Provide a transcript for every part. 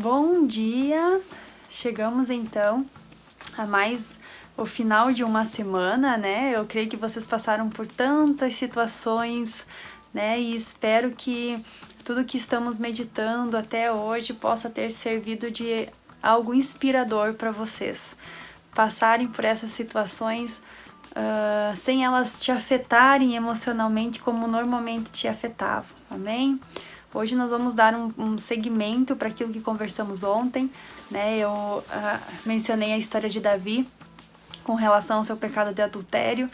Bom dia! Chegamos então a mais o final de uma semana, né? Eu creio que vocês passaram por tantas situações, né? E espero que tudo que estamos meditando até hoje possa ter servido de algo inspirador para vocês passarem por essas situações sem elas te afetarem emocionalmente como normalmente te afetavam, amém? Hoje nós vamos dar um segmento para aquilo que conversamos ontem, né? Eu mencionei a história de Davi com relação ao seu pecado de adultério,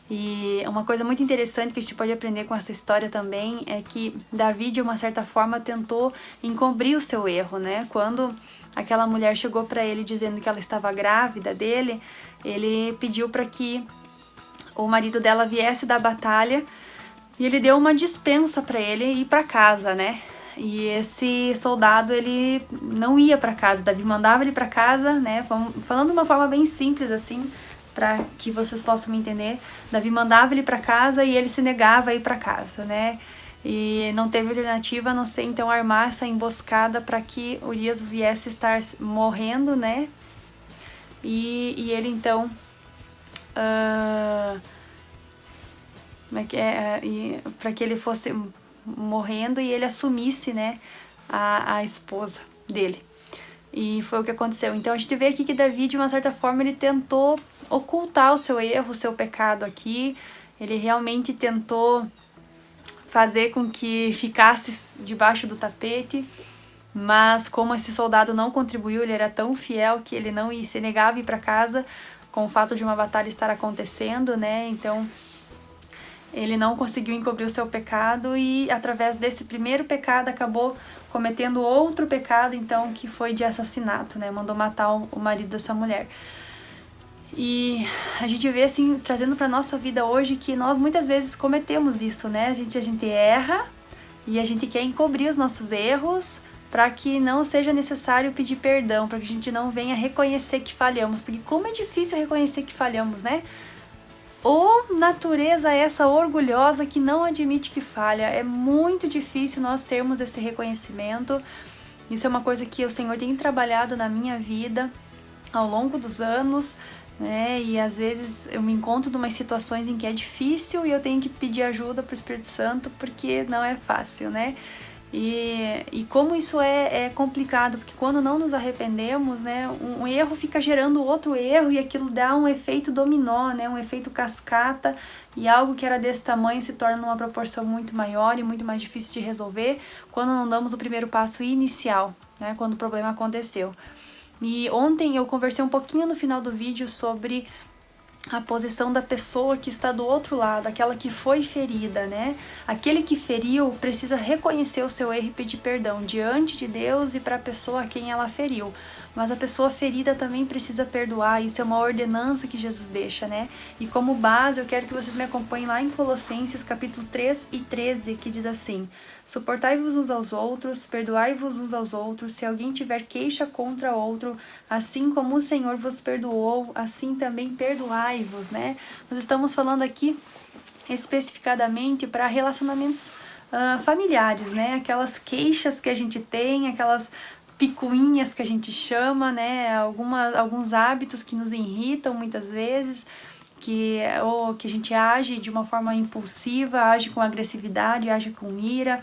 e uma coisa muito interessante que a gente pode aprender com essa história também é que Davi, de uma certa forma, tentou encobrir o seu erro, né? Quando aquela mulher chegou para ele dizendo que ela estava grávida dele, ele pediu para que o marido dela viesse da batalha e ele deu uma dispensa para ele ir para casa, né? E esse soldado, ele não ia para casa. Davi mandava ele para casa, né? Falando de uma forma bem simples assim, para que vocês possam me entender. Davi mandava ele para casa e ele se negava a ir para casa, né? E não teve alternativa a não ser então armar essa emboscada para que Urias viesse estar morrendo, né? E ele então para que ele fosse morrendo e ele assumisse, né, a esposa dele. E foi o que aconteceu. Então a gente vê aqui que Davi, de uma certa forma, ele tentou ocultar o seu erro, o seu pecado aqui. Ele realmente tentou fazer com que ficasse debaixo do tapete. Mas como esse soldado não contribuiu, ele era tão fiel que ele não se negava a ir para casa com o fato de uma batalha estar acontecendo, né? Então ele não conseguiu encobrir o seu pecado e através desse primeiro pecado acabou cometendo outro pecado, então, que foi de assassinato, né? Mandou matar o marido dessa mulher. E a gente vê, assim, trazendo pra nossa vida hoje que nós muitas vezes cometemos isso, né? A gente erra e a gente quer encobrir os nossos erros para que não seja necessário pedir perdão, para que a gente não venha reconhecer que falhamos, porque como é difícil reconhecer que falhamos, né? Ou natureza essa orgulhosa que não admite que falha. É muito difícil nós termos esse reconhecimento. Isso é uma coisa que o Senhor tem trabalhado na minha vida ao longo dos anos, né? E às vezes eu me encontro em umas situações em que é difícil e eu tenho que pedir ajuda pro Espírito Santo porque não é fácil, né? E como isso é complicado, porque quando não nos arrependemos, né, um erro fica gerando outro erro e aquilo dá um efeito dominó, né, um efeito cascata, e algo que era desse tamanho se torna numa proporção muito maior e muito mais difícil de resolver quando não damos o primeiro passo inicial, né, quando o problema aconteceu. E ontem eu conversei um pouquinho no final do vídeo sobre a posição da pessoa que está do outro lado, aquela que foi ferida, né? Aquele que feriu precisa reconhecer o seu erro e pedir perdão diante de Deus e para a pessoa a quem ela feriu. Mas a pessoa ferida também precisa perdoar, isso é uma ordenança que Jesus deixa, né? E como base, eu quero que vocês me acompanhem lá em Colossenses, capítulo 3 e 13, que diz assim: suportai-vos uns aos outros, perdoai-vos uns aos outros, se alguém tiver queixa contra outro, assim como o Senhor vos perdoou, assim também perdoai-vos, né? Nós estamos falando aqui especificadamente para relacionamentos familiares, né? Aquelas queixas que a gente tem, aquelas picuinhas que a gente chama, né? Alguns hábitos que nos irritam muitas vezes, ou que a gente age de uma forma impulsiva, age com agressividade, age com ira,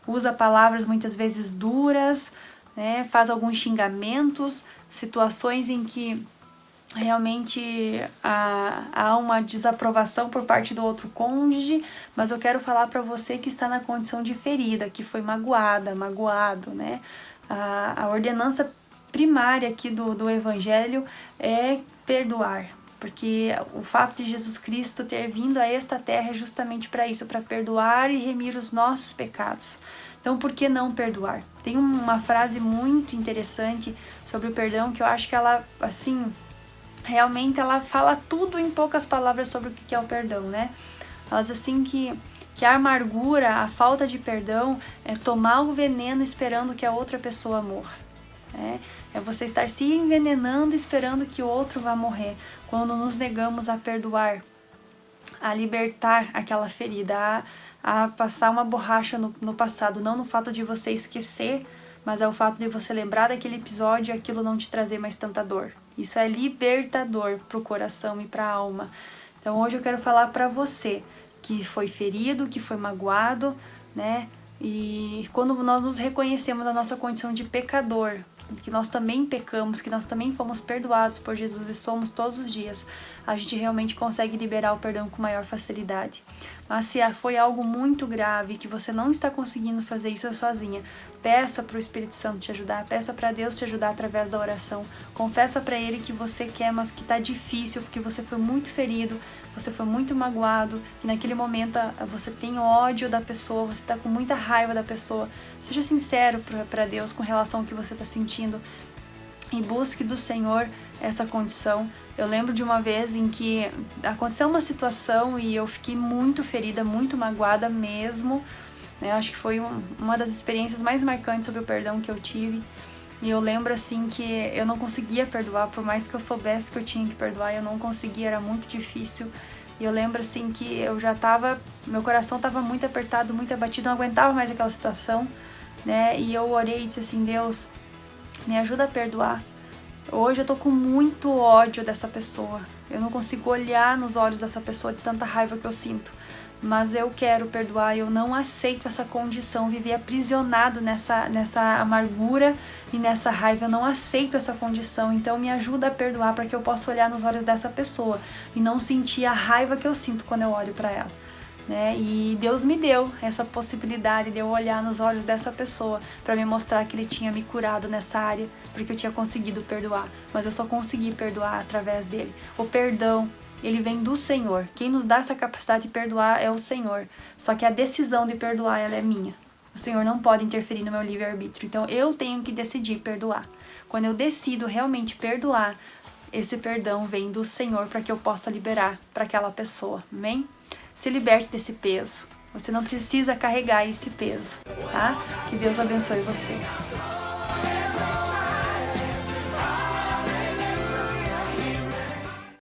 usa palavras muitas vezes duras, né? Faz alguns xingamentos, situações em que realmente há uma desaprovação por parte do outro cônjuge, mas eu quero falar para você que está na condição de ferida, que foi magoado, né? A ordenança primária aqui do Evangelho é perdoar, porque o fato de Jesus Cristo ter vindo a esta terra é justamente para isso, para perdoar e remir os nossos pecados. Então, por que não perdoar? Tem uma frase muito interessante sobre o perdão que eu acho que ela, assim, realmente ela fala tudo em poucas palavras sobre o que é o perdão, né? Ela diz assim que a amargura, a falta de perdão é tomar o veneno esperando que a outra pessoa morra. É você estar se envenenando esperando que o outro vá morrer. Quando nos negamos a perdoar, a libertar aquela ferida, a passar uma borracha no passado, não no fato de você esquecer, mas é o fato de você lembrar daquele episódio e aquilo não te trazer mais tanta dor. Isso é libertador pro coração e pra alma. Então hoje eu quero falar pra você que foi ferido, que foi magoado, né? E quando nós nos reconhecemos na nossa condição de pecador, que nós também pecamos, que nós também fomos perdoados por Jesus e somos todos os dias, a gente realmente consegue liberar o perdão com maior facilidade. Mas se foi algo muito grave, que você não está conseguindo fazer isso sozinha, peça para o Espírito Santo te ajudar, peça para Deus te ajudar através da oração, confessa para Ele que você quer, mas que está difícil, porque você foi muito ferido, você foi muito magoado, que naquele momento você tem ódio da pessoa, você está com muita raiva da pessoa. Seja sincero para Deus com relação ao que você está sentindo e busque do Senhor essa condição. Eu lembro de uma vez em que aconteceu uma situação e eu fiquei muito ferida, muito magoada mesmo. Eu acho que foi uma das experiências mais marcantes sobre o perdão que eu tive. E eu lembro assim que eu não conseguia perdoar, por mais que eu soubesse que eu tinha que perdoar, eu não conseguia, era muito difícil. E eu lembro assim que eu já meu coração estava muito apertado, muito abatido, não aguentava mais aquela situação, né? E eu orei e disse assim: Deus, me ajuda a perdoar. Hoje eu tô com muito ódio dessa pessoa. Eu não consigo olhar nos olhos dessa pessoa de tanta raiva que eu sinto. Mas eu quero perdoar, eu não aceito essa condição, viver aprisionado nessa amargura e nessa raiva, eu não aceito essa condição, então me ajuda a perdoar para que eu possa olhar nos olhos dessa pessoa e não sentir a raiva que eu sinto quando eu olho para ela, né? E Deus me deu essa possibilidade de eu olhar nos olhos dessa pessoa para me mostrar que Ele tinha me curado nessa área, porque eu tinha conseguido perdoar, mas eu só consegui perdoar através dele. O perdão, ele vem do Senhor. Quem nos dá essa capacidade de perdoar é o Senhor. Só que a decisão de perdoar, ela é minha. O Senhor não pode interferir no meu livre-arbítrio. Então eu tenho que decidir perdoar. Quando eu decido realmente perdoar, esse perdão vem do Senhor para que eu possa liberar para aquela pessoa. Amém? Se liberte desse peso. Você não precisa carregar esse peso, tá? Que Deus abençoe você.